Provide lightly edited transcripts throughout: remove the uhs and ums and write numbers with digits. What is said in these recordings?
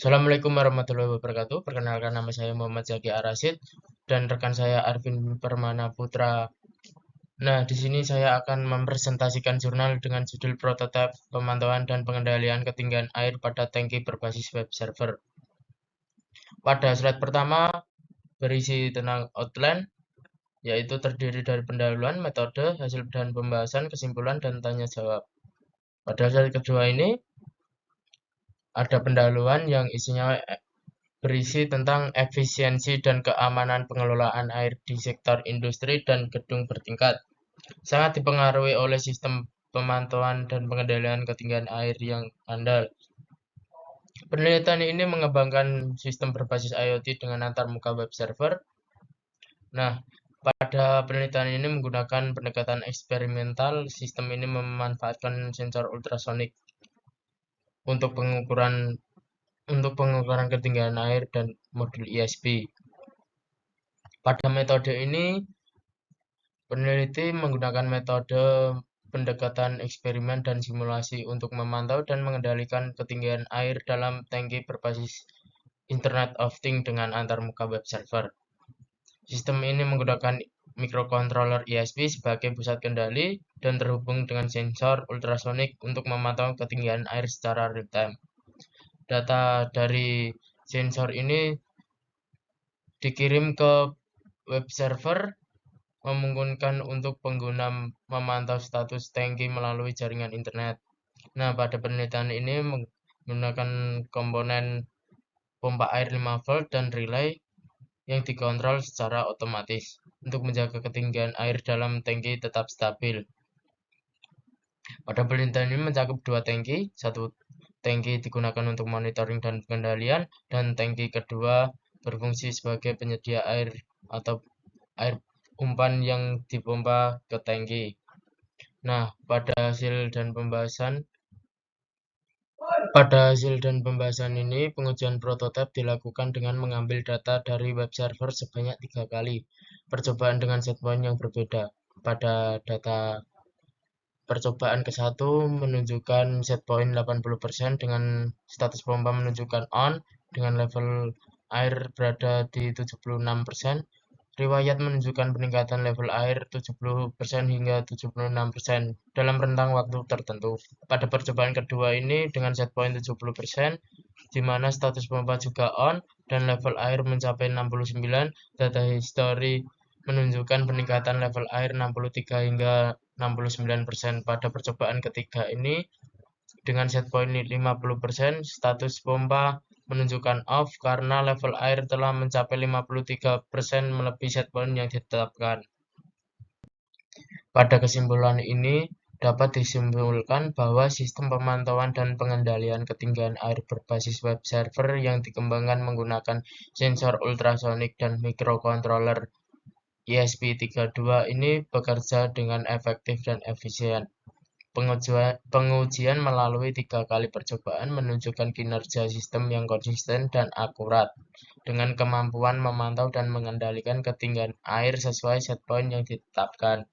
Assalamualaikum warahmatullahi wabarakatuh. Perkenalkan, nama saya Muhammad Zaki Arasid dan rekan saya Arvin Permana Putra. Nah, di sini saya akan mempresentasikan jurnal dengan judul Prototipe Pemantauan dan Pengendalian Ketinggian Air pada Tangki Berbasis Web Server. Pada slide pertama berisi tentang outline, yaitu terdiri dari pendahuluan, metode, hasil dan pembahasan, kesimpulan, dan tanya jawab. Pada slide kedua ini ada pendahuluan yang isinya berisi tentang efisiensi dan keamanan pengelolaan air di sektor industri dan gedung bertingkat. Sangat dipengaruhi oleh sistem pemantauan dan pengendalian ketinggian air yang andal. Penelitian ini mengembangkan sistem berbasis IoT dengan antarmuka web server. Nah, pada penelitian ini menggunakan pendekatan eksperimental. Sistem ini memanfaatkan sensor ultrasonik untuk pengukuran ketinggian air dan modul ISP. Pada metode ini, peneliti menggunakan metode pendekatan eksperimen dan simulasi untuk memantau dan mengendalikan ketinggian air dalam tangki berbasis Internet of Things dengan antarmuka web server. Sistem ini menggunakan microcontroller ISP sebagai pusat kendali dan terhubung dengan sensor ultrasonik untuk memantau ketinggian air secara real-time. Data dari sensor ini dikirim ke web server, memungkinkan untuk pengguna memantau status tangki melalui jaringan internet. Nah, pada penelitian ini menggunakan komponen pompa air 5 volt dan relay yang dikontrol secara otomatis untuk menjaga ketinggian air dalam tangki tetap stabil. Pada penelitian ini mencakup dua tangki, satu tangki digunakan untuk monitoring dan pengendalian, dan tangki kedua berfungsi sebagai penyedia air atau air umpan yang dipompa ke tangki. Nah, pada hasil dan pembahasan ini, pengujian prototipe dilakukan dengan mengambil data dari web server sebanyak 3 kali. Percobaan dengan set point yang berbeda. Pada data percobaan ke-1 menunjukkan set point 80% dengan status pompa menunjukkan on dengan level air berada di 76%. Riwayat menunjukkan peningkatan level air 70% hingga 76% dalam rentang waktu tertentu. Pada percobaan kedua ini dengan set point 70%, di mana status pompa juga on dan level air mencapai 69, data history menunjukkan peningkatan level air 63 hingga 69%. Pada percobaan ketiga ini dengan set point 50%, status pompa menunjukkan off karena level air telah mencapai 53% melebihi set point yang ditetapkan. Pada kesimpulan ini dapat disimpulkan bahwa sistem pemantauan dan pengendalian ketinggian air berbasis web server yang dikembangkan menggunakan sensor ultrasonik dan microcontroller ESP32 ini bekerja dengan efektif dan efisien. Pengujian melalui 3 kali percobaan menunjukkan kinerja sistem yang konsisten dan akurat, dengan kemampuan memantau dan mengendalikan ketinggian air sesuai set point yang ditetapkan.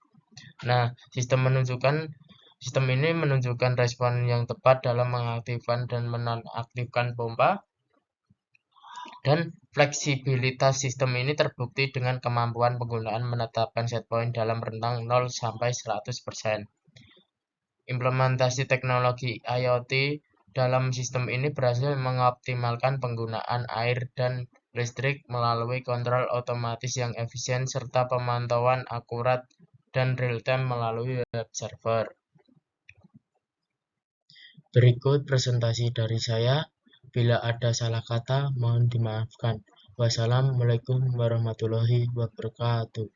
Nah, sistem ini menunjukkan respon yang tepat dalam mengaktifkan dan menonaktifkan pompa, dan fleksibilitas sistem ini terbukti dengan kemampuan penggunaan menetapkan set point dalam rentang 0 sampai 100%. Implementasi teknologi IoT dalam sistem ini berhasil mengoptimalkan penggunaan air dan listrik melalui kontrol otomatis yang efisien serta pemantauan akurat dan real-time melalui web server. Berikut presentasi dari saya. Bila ada salah kata, mohon dimaafkan. Wassalamualaikum warahmatullahi wabarakatuh.